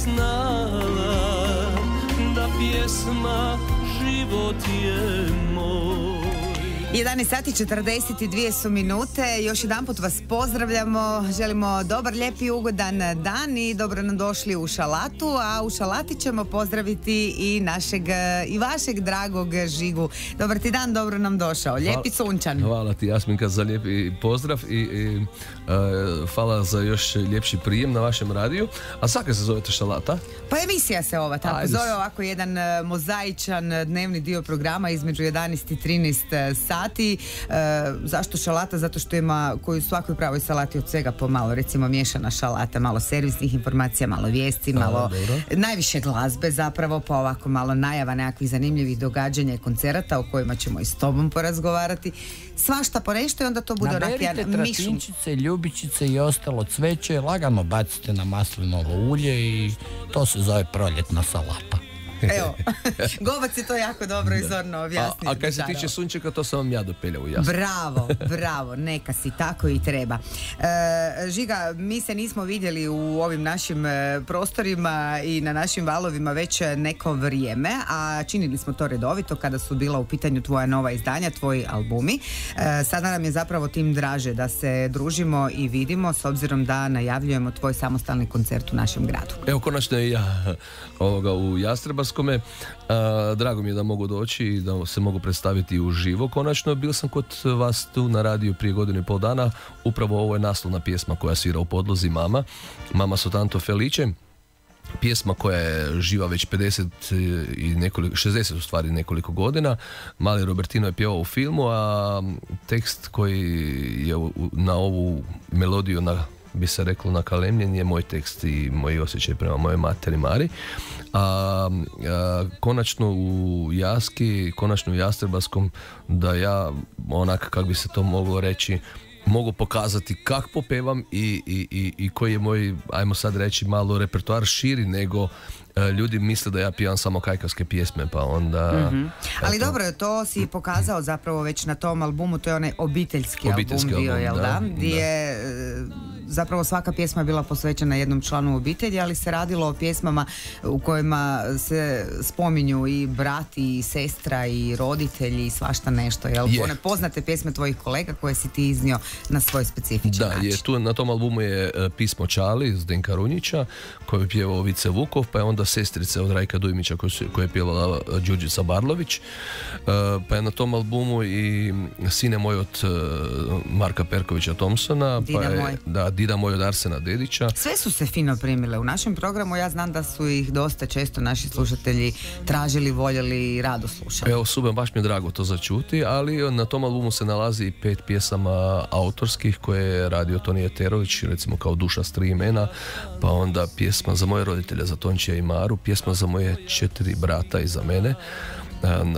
znala da pjesma život je moj. 11 sati 42 su minute. Još jedan put vas pozdravljamo. Želimo dobar, lijep i ugodan dan i dobro nam došli u Šalatu. A u Šalati ćemo pozdraviti i našeg i vašeg dragog Žigu. Dobar ti dan, dobro nam došao. Lijep i sunčan. Hvala ti, Jasminka, za lijepi pozdrav i hvala za još ljepši prijem na vašem radiju. A sad kad se zovete Šalata? Pa emisija se ova tako zove, ovako jedan mozaičan dnevni dio programa između 11 i 13 sati. Zašto Šalata? Zato što ima, koju svakoj pravoj salati od svega pomalo, recimo miješana šalata, malo servisnih informacija, malo vijesti, malo najviše glazbe zapravo, pa ovako malo najava nekakvih zanimljivih događanja i koncerata o kojima ćemo i s tobom porazgovarati. Svašta po nešto i onda to bude onak jedan mišum. Naberite tratinčice, ljubičice i ostalo cveće, lagano bacite na maslinovo ulje i to se zove proljetna salata. Evo, Gobac je to jako dobro i zorno objasnio. A kad se tiče sunčeka, to sam vam ja dopeljao, jasno. Bravo, neka si, tako i treba. Žiga, mi se nismo vidjeli u ovim našim prostorima i na našim valovima već neko vrijeme, a činili smo to redovito kada su bila u pitanju tvoja nova izdanja, tvoji albumi. Sada nam je zapravo tim draže da se družimo i vidimo, s obzirom da najavljujemo tvoj samostalni koncert u našem gradu. Evo, konačno i ja u Jastrebarskome. Drago mi je da mogu doći i da se mogu predstaviti uživo. Konačno bio sam kod vas tu na radiju prije 1.5 godina. Upravo ovo je naslovna pjesma koja svira u podlozi Mama soltanto felice. Pjesma koja je živa već 60 u stvari nekoliko godina. Mali Robertino je pjevao u filmu, a tekst koji je na ovu melodiju bi se reklo na kalemljen je moj tekst i moj osjećaj prema mojoj materi Mari. Konačno u Jaski, konačno u Jastrebarskom, da ja onak, kako bi se to moglo reći, mogu pokazati kako popevam i koji je moj, ajmo sad reći, malo repertoar širi nego ljudi misle da ja pivam samo kajkavske pjesme, pa onda... Ali dobro, to si pokazao zapravo već na tom albumu, to je onaj obiteljski album bio, jel da? Gdje je zapravo svaka pjesma bila posvećena jednom članu obitelji, ali se radilo o pjesmama u kojima se spominju i brati, i sestra, i roditelji, i svašta nešto, jel? One poznate pjesme tvojih kolega koje si ti iznio na svoj specifičan način. Da, tu na tom albumu je Pismo Čali Zdenka Runjića, koji je pjevao Vice Vukov, pa je onda Sestrice od Rajka Dujmića koje je pjevala Đurđica Barlović, pa je na tom albumu i Sine moj od Marka Perkovića Thompsona, Dida moj od Arsena Dedića. Sve su se fino primile u našem programu, ja znam da su ih dosta često naši slušatelji tražili, voljeli i rado slušali. Evo, baš mi je drago to začuti, ali na tom albumu se nalazi 5 pjesama autorskih koje je radio Tonije Terović, recimo kao Duša s 3 imena, pa onda pjesma za moje roditelje, za Tončija i Maru, pjesma za moje 4 brata i za mene,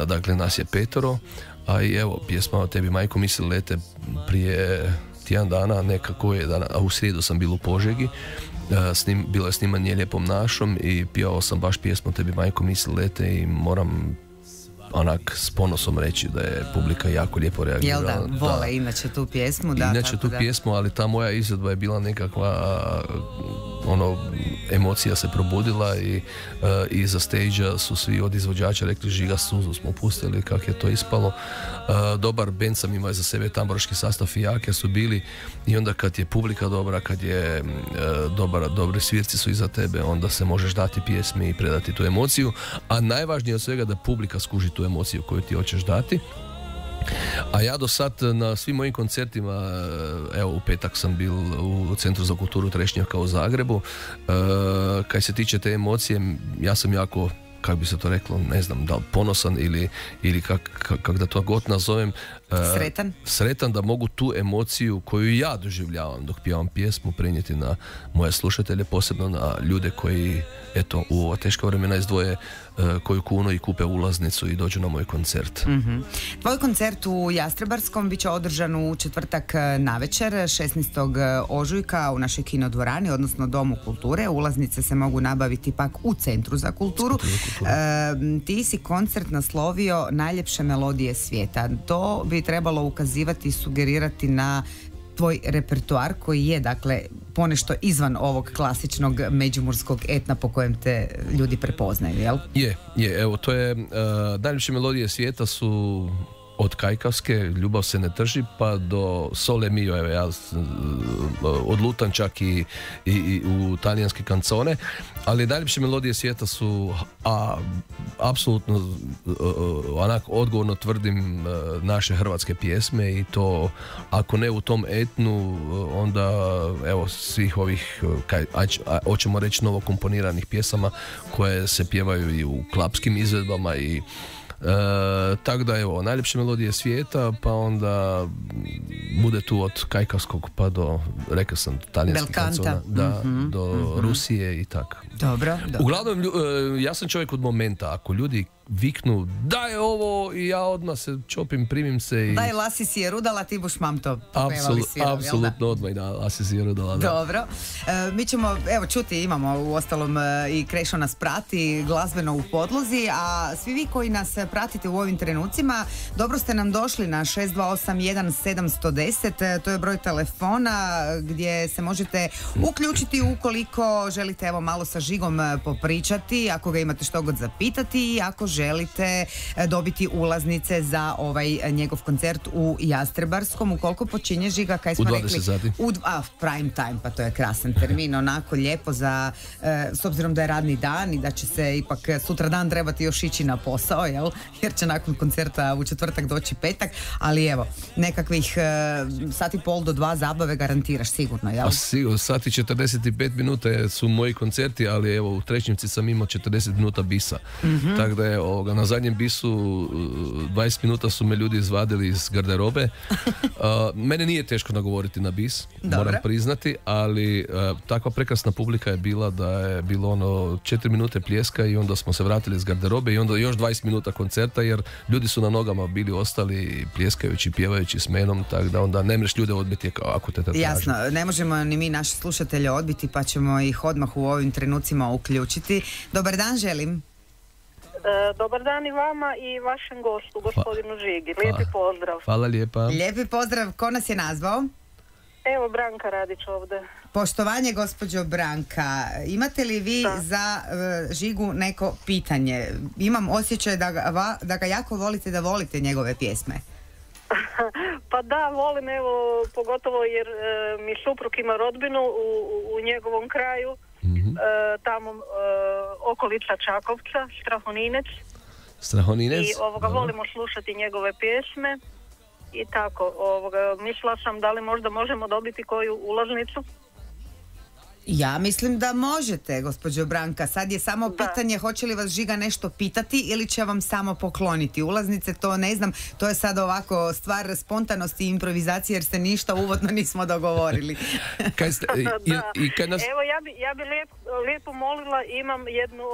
dakle nas je 5, a i evo pjesma o tebi majko misli lete prije tjedan dana, nekako je dana, a u srijedu sam bil u Požegi, bilo je snimanje Lijepom našom i pjevao sam baš pjesmu tebi majko misli lete i moram onak s ponosom reći da je publika jako lijepo reagirala. Jel da, vole inače tu pjesmu. Pjesmu, ali ta moja izvedba je bila nekakva emocija se probudila i iza stage-a su svi od izvođača rekli Žiga, suzu smo pustili, kak je to ispalo. Dobar bend sam imao za sebe, tamburaški sastav Fijake su bili i onda kad je publika dobra, kad je dobri svirci su iza tebe, onda se možeš dati pjesmi i predati tu emociju, a najvažnije od svega da publika skuži tu emociju koju ti hoćeš dati. A ja do sad na svim mojim koncertima, evo u petak sam bil u Centru za kulturu Trešnjevka u Zagrebu, kaj se tiče te emocije, ja sam jako, kako bi se to reklo, ne znam, da li ponosan ili kak da to god nazovem, sretan da mogu tu emociju koju ja doživljavam dok pjevam pjesmu prenijeti na moje slušatelje, posebno na ljude koji, eto, u ova teška vremena izdvoje koju kunu i kupe ulaznicu i dođu na moj koncert. Tvoj koncert u Jastrebarskom bit će održan u četvrtak navečer, 16. ožujka u našoj kinodvorani, odnosno Domu kulture. Ulaznice se mogu nabaviti pak u Centru za kulturu. Ti si koncert naslovio Najljepše melodije svijeta. To bi trebalo ukazivati i sugerirati na tvoj repertoar koji je, dakle, ponešto izvan ovog klasičnog međimurskog etna po kojem te ljudi prepoznaju, jel? Je, evo, to je, najljepše melodije svijeta su od kajkavske, Ljubav se ne trži, pa do Sole mio, evo ja odlutam čak i u talijanske kancone, ali najljepše melodije svijeta su apsolutno onako odgovorno tvrdim naše hrvatske pjesme, i to ako ne u tom etnu, onda evo svih ovih hoćemo reći novokomponiranih pjesama koje se pjevaju i u klapskim izvedbama i tako da evo, najljepše melodije svijeta, pa onda bude tu od kajkavskog pa do, rekao sam, talijanskih kancona, do Rusije i tako. Dobro. Uglavnom, ja sam čovjek od momenta, ako ljudi viknu daj ovo i ja odmah se čopim, primim se i... Daj lasi si je rudala, ti buš mam to popevali svijetom, apsolutno odmah, da, lasi si je rudala, da. Dobro. Mi ćemo, evo, čuti, imamo u ostalom i Krešo nas prati glazbeno u podlozi, a svi vi koji nas pratite u ovim trenucima, dobro ste nam došli na 6281-710, to je broj telefona gdje se možete uključiti ukoliko želite, evo, malo sa Žigom popričati, ako ga imate što god zapitati i ako želite dobiti ulaznice za ovaj njegov koncert u Jastrebarskom. Ukoliko počinje, Žiga, kaj smo rekli? U 20 sati. Prime time, pa to je krasan termin, onako lijepo za, s obzirom da je radni dan i da će se ipak sutra dan trebati još ići na posao, jel? Jer će nakon koncerta u četvrtak doći petak, ali evo, nekakvih sat i pol do 2 zabave garantiraš sigurno, jel? Sigurno, sat i 45 minuta su moji koncerti, ali evo, u Trećnici sam imao 40 minuta bisa. Tako da je na zadnjem bisu 20 minuta su me ljudi izvadili iz garderobe. Mene nije teško nagovoriti na bis, moram priznati, ali takva prekrasna publika je bila da je bilo 4 minute pljeska i onda smo se vratili iz garderobe i onda još 20 minuta koncerta, jer ljudi su na nogama bili ostali pljeskajući, pjevajući s menom, tako da onda ne mreš ljude odbiti ako te traži. Jasno, ne možemo ni mi naše slušatelje odbiti, pa ćemo ih odmah u ovim trenucima uključiti. Dobar dan želim. Dobar dan i vama i vašem gostu, gospodinu Žigi. Lijepi pozdrav. Hvala lijepa. Lijepi pozdrav. Ko nas je nazvao? Evo, Branka Radić ovdje. Poštovanje, gospođo Branka. Imate li vi za Žigu neko pitanje? Imam osjećaj da ga jako volite, da volite njegove pjesme. Pa da, volim, evo, pogotovo jer mi suprug ima rodbinu u njegovom kraju. Tamo okolica Čakovca, Strahoninec. I volimo slušati njegove pjesme i tako, mislila sam da li možda možemo dobiti koju ulaznicu. Ja mislim da možete, gospođo Branka. Sad je samo pitanje hoće li vas Žiga nešto pitati ili će vam samo pokloniti ulaznice, to ne znam, to je sad ovako stvar spontanosti i improvizacije jer se ništa uvodno nismo dogovorili. Evo, ja bi lijepo molila, imam jednu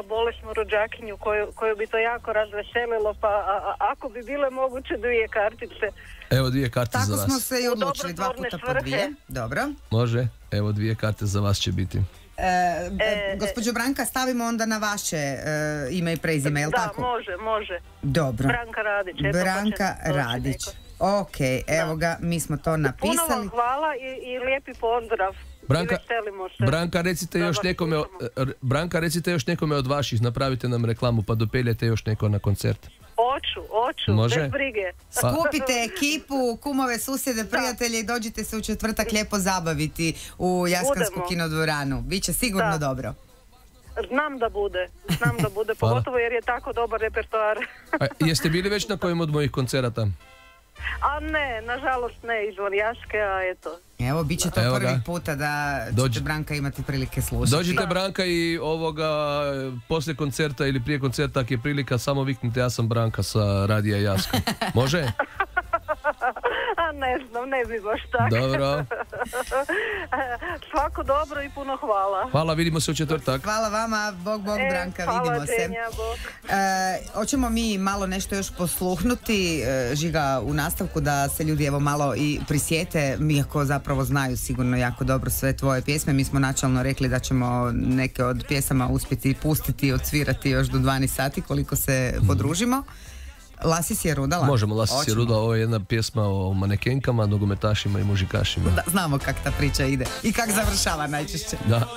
bolesnu rođakinju koju bi to jako razveselilo, pa ako bi bile moguće 2 kartice. Evo 2 karte za vas. Tako smo se i odlučili, 2 puta po 2. Dobro. Može, evo 2 karte za vas će biti. Gospođo Branka, stavimo onda na vaše ime i prezime, je li tako? Da, može. Dobro. Branka Radić. Branka Radić. Ok, evo ga, mi smo to napisali. Puno vam hvala i lijepi pozdrav. Branka, recite još nekome od vaših, napravite nam reklamu pa dopeljete još neko na koncert. Oću, bez brige. Skupite ekipu, kumove, susjede, prijatelje i dođite se u četvrtak lijepo zabaviti u Jaskansku kinodvoranu. Biće sigurno dobro. Znam da bude, pogotovo jer je tako dobar repertoar. Jeste bili već na kojem od mojih koncerata? A ne, nažalost ne, izvan Jaske, a eto. Evo, bit će to prvi puta da ćete Branka imati prilike slušati. Dođite Branka i poslije koncerta ili prije koncerta, ako je prilika, samo viknite ja sam Branka sa Radija Jaska. Može? A ne znam, ne bi baš tako. Dobro. Svako dobro i puno hvala. Hvala, vidimo se u četvrtak. Hvala vama, Bog Branka, vidimo se. Hoćemo mi malo nešto još posluhnuti, Žiga, u nastavku, da se ljudi evo malo i prisjete, iako zapravo znaju sigurno jako dobro sve tvoje pjesme. Mi smo načalno rekli da ćemo neke od pjesama uspjeti pustiti i odsvirati još do 12 sati koliko se podružimo. Lasis je rudala? Možemo, Lasis je rudala, ovo je jedna pjesma o manekenkama, nogometašima i mužikašima. Da, znamo kak ta priča ide i kak završava najčešće. Da.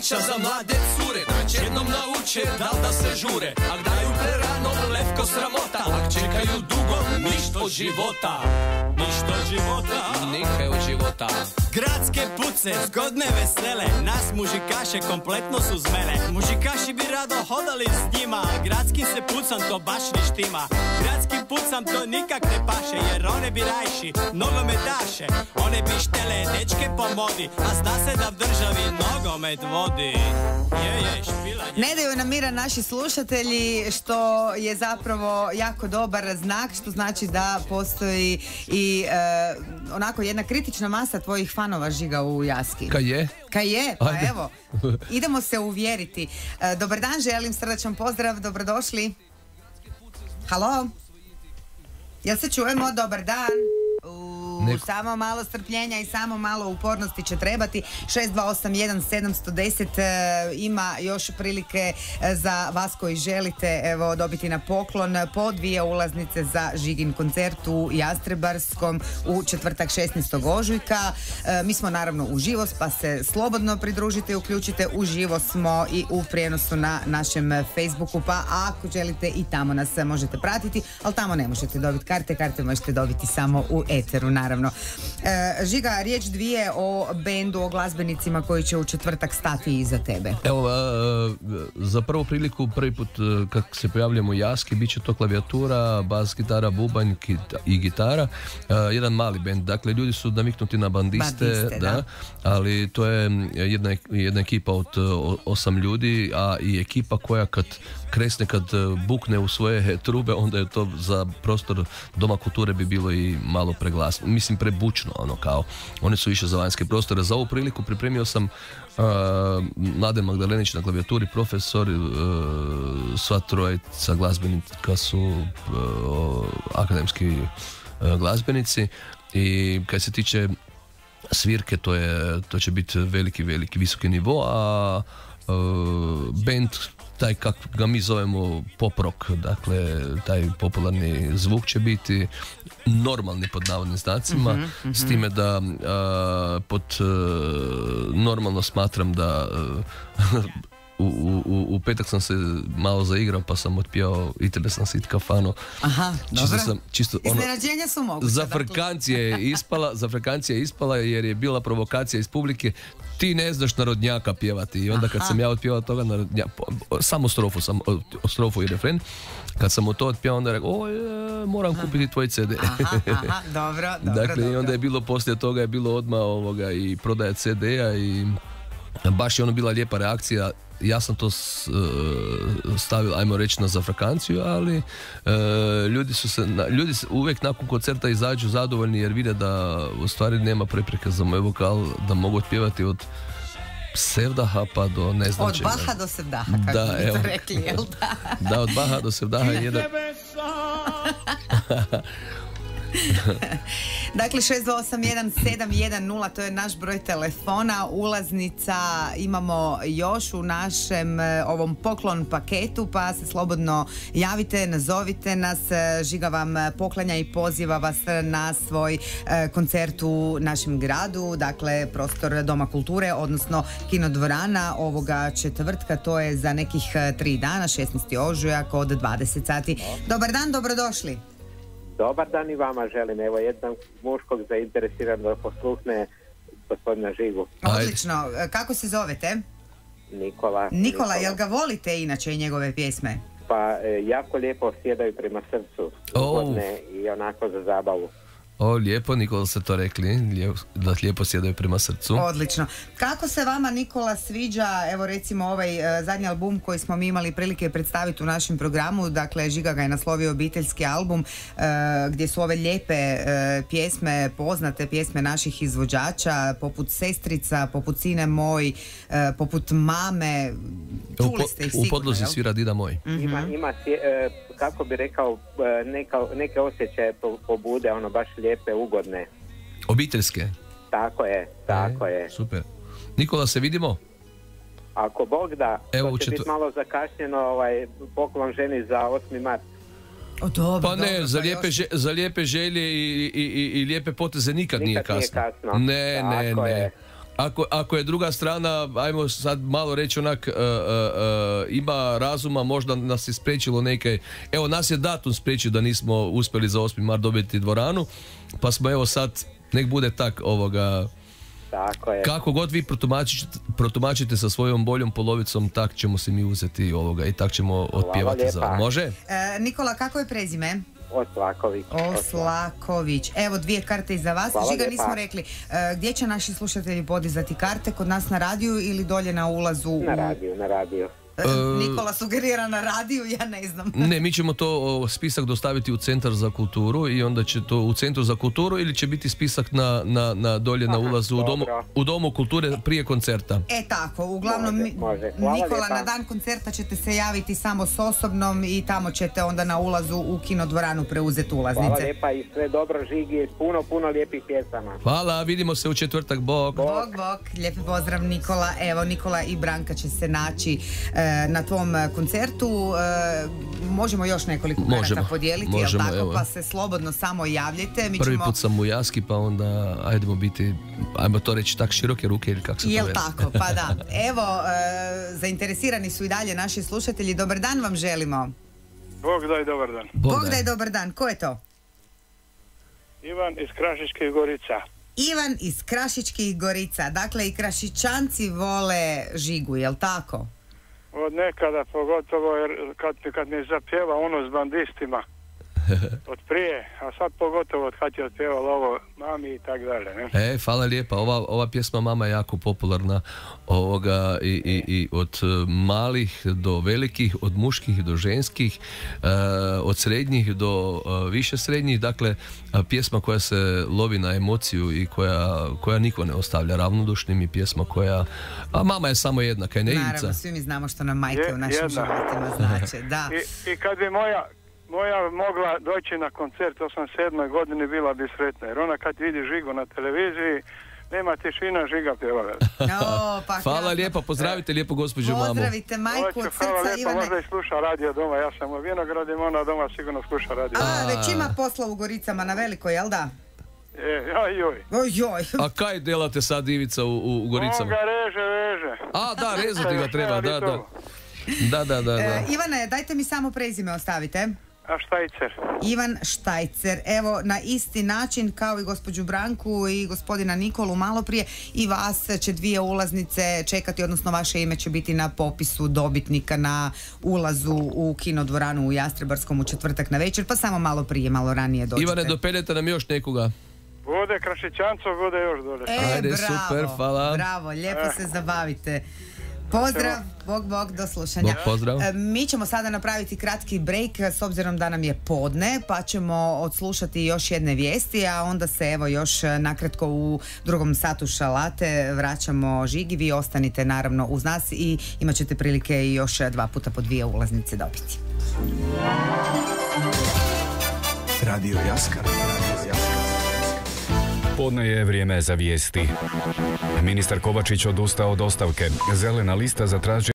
Za mlade cure, da već jednom nauče da se žure. Ak daju prerano, levko sramota. Ak čekaju dugo, ništa od života. Ništa od života, nikaj od života. Gradske puce, zgodne vesele, nas mužikaše kompletno su zmele. Mužikaši bi rado hodali s njima, gradskim se pucam to baš ni štima. Gradskim pucam to nikak ne paše, jer one bi rajši nogometaše. One bi štele dečke po modi, a zna se da v državi nogomet vodi. Ne daju nam mira naši slušatelji, što je zapravo jako dobar znak, što znači da postoji i onako jedna kritična masa tvojih fanova, Žiga, u Jaski. Kaj je? Pa ajde. Evo, idemo se uvjeriti. Dobar dan, želim srdačan pozdrav, dobrodošli. Halo? Jel se čujemo? Dobar dan. Samo malo strpljenja i samo malo upornosti će trebati. 6281-710 ima još prilike za vas koji želite dobiti na poklon po 2 ulaznice za Žigin koncert u Jastrebarskom u četvrtak 16. ožujka. Mi smo naravno uživo, pa se slobodno pridružite i uključite. Uživo smo i u prijenosu na našem Facebooku, pa ako želite i tamo nas možete pratiti, ali tamo ne možete dobiti karte možete dobiti samo u eteru, naravno. Žiga, riječ dvije o bendu, o glazbenicima koji će u četvrtak stati iza tebe. Evo, za prvu priliku, prvi put kako se pojavljamo u Jaski, bit će to klavijatura, bas, gitara, bubanj i gitara. Jedan mali bend, dakle ljudi su naviknuti na bandiste, da, ali to je jedna ekipa od 8 ljudi, a i ekipa koja kad kresne, kad bukne u svoje trube, onda je to za prostor Doma kulture bi bilo i malo preglasno. Mislim, prebučno, ono kao. Oni su išli za vanjske prostore. Za ovu priliku pripremio sam Mladen Magdalenić na klavijaturi, profesor, sva trojica glazbenika su akademski glazbenici, i kad se tiče svirke, to će biti veliki, visoki nivo, a band, taj kako ga mi zovemo pop rock, dakle taj popularni zvuk će biti normalni pod navodnim znacima, s time da pod normalno smatram da u petak sam se malo zaigrao, pa sam otpjevao Itele sam sit kafano. Aha, dobro. Iznenađenja su moguće. Za frekvencija je ispala jer je bila provokacija iz publike. Ti ne znaš narodnjaka pjevati. I onda kad sam ja otpjevao toga samo strofu i refren, kad sam mu to otpjevao, onda je rekao, moram kupiti tvoj CD. Dobro. Dakle, i onda je bilo, poslije toga je bilo odmah i prodaja CD-a i baš je ono bila lijepa reakcija. Ja sam to stavio, ajmo reći, na zafrakanciju, ali ljudi uvijek nakon koncerta izađu zadovoljni jer vide da u stvari nema prepreke za moj vokal, da mogu otpjevati od Sevdaha pa do ne znam čega. Od Baha do Sevdaha, kako bi to rekli, jel da? Da, od Baha do Sevdaha je jedan... Dakle, 6281710, to je naš broj telefona. Ulaznica imamo još u našem ovom poklon paketu, pa se slobodno javite, nazovite nas. Žiga vam poklanja i poziva vas na svoj koncert u našem gradu, dakle prostor Doma kulture, odnosno kinodvorana ovoga četvrtka. To je za nekih 3 dana, 16. ožujak od 20 sati. Dobar dan, dobrodošli. Dobar dan i vama želim. Evo, jedan muškog zainteresiran da poslušne gospodina Žigu. Odlično. Kako se zovete? Nikola, jel ga volite inače i njegove pjesme? Pa, jako lijepo sjedaju prema srcu. Ugodne i onako za zabavu. O, lijepo, Nikola ste to rekli, da lijepo sjedaju prema srcu. Odlično. Kako se vama, Nikola, sviđa, evo recimo ovaj zadnji album koji smo mi imali prilike predstaviti u našem programu, dakle Žiga ga je naslovio obiteljski album, gdje su ove lijepe pjesme, poznate pjesme naših izvođača, poput Sestrica, poput Sine moj, poput Mame, čuli ste ih sigurno, u podlozi svira Dida moj. Ima kako bi rekao, neke osjećaje pobude, ono baš lijepe, ugodne. Obiteljske? Tako je. Super. Nikola, se vidimo? Ako Bog da, evo, to će biti malo zakašnjeno, poklon ženi za 8. mart. Dobro, pa ne, dobro, za lijepe želje i lijepe poteze nikad nije kasno. Ne. Ako je druga strana, ajmo sad malo reći onak, ima razuma, možda nas je spriječilo neke, evo nas je datum spriječio da nismo uspjeli za 8. mart dobiti dvoranu, pa smo evo sad, nek bude tak Tako je. Kako god vi protumačite sa svojom boljom polovicom, tak ćemo se mi uzeti i tak ćemo otpjevati za. Može? Nikola, kako je prezime? Oslaković. Evo 2 karte iza vas. Hvala Žiga, lijepa. nismo rekli gdje će naši slušatelji podizati karte, kod nas na radiju ili dolje na ulazu? Na radiju. Nikola sugerira na radiju, ja ne znam. Ne, mi ćemo to spisak dostaviti u Centar za kulturu i onda će to u Centru za kulturu ili će biti spisak na dolje na ulazu u Domu kulture prije koncerta. Tako, uglavnom može. Nikola, na dan koncerta ćete se javiti samo s osobnom i tamo ćete onda na ulazu u kinodvoranu preuzeti ulaznice. Hvala lijepa i sve dobro Žigi, puno lijepih pjesama. Hvala, vidimo se u četvrtak, bok. Bok, lijepi pozdrav Nikola. Evo, Nikola i Branka će se naći na tvom koncertu. Možemo još nekoliko karata podijeliti, jel tako? Evo. Pa se slobodno samo javljajte. Prvi put sam u Jaski, pa onda ajmo to reći tak široke ruke ili kako se to jel tako, pa da. Evo, zainteresirani su i dalje naši slušatelji. Dobar dan vam želimo. Bog daj dobar dan. Bog daj dobar dan. Ko je to? Ivan iz Krašičkih Gorica. Ivan iz Krašičkih Gorica. Dakle, i Krašičanci vole Žigu, jel tako? Od nekada, pogotovo jer kad mi zapjeva ono s bandistima od prije, a sad pogotovo od kad je otpjevalo ovo Mami i tak dalje, ne? Hvala lijepa, ova pjesma Mama je jako popularna i od malih do velikih, od muških do ženskih, od srednjih do više srednjih, dakle pjesma koja se lovi na emociju i koja niko ne ostavlja ravnodušnim i pjesma koja, a mama je samo jedna, kaj ne Ivica? Naravno, svi mi znamo što nam majke u našim životima znače, da. I kad bi moja mogla doći na koncert 87. godine, bila bi sretna, jer ona kad vidi Žigu na televiziji, nema tišina, Žiga pjevala. Hvala lijepa, pozdravite lijepo gospođu mamu. Pozdravite majku od srca, Ivane. Ivane. Možda i sluša radio doma, ja sam u Vinogradima, ona doma sigurno sluša radio. Već ima posla u Goricama na veliko, jel da? Ojoj. A kaj delate sad, Ivica, u Goricama? On ga reže. Da, rezati ga treba, da. Da. Ivane, dajte mi samo prezime ostavite. Štajcer. Ivan Štajcer. Evo, na isti način kao i gospođu Branku i gospodina Nikolu malo prije, i vas će 2 ulaznice čekati, odnosno vaše ime će biti na popisu dobitnika na ulazu u kinodvoranu u Jastrebarskom u četvrtak na večer, pa samo malo prije, malo ranije dođete. Ivane, dopeljete nam još nekoga. Bude Krašićancov, bude još dole. Ajde, bravo, super, hvala. Bravo, lijepo se zabavite. Pozdrav, Bog, do slušanja. Bog, pozdrav. Mi ćemo sada napraviti kratki break s obzirom da nam je podne, pa ćemo odslušati još jedne vijesti, a onda se evo još nakratko u drugom satu šalate vraćamo Žigi. Vi ostanite naravno uz nas i imat ćete prilike i još 2 puta po 2 ulaznice dobiti. Radio Jaskar. Podne je vrijeme za vijesti. Ministar Kovačić odustao od ostavke. Zelena lista zatraži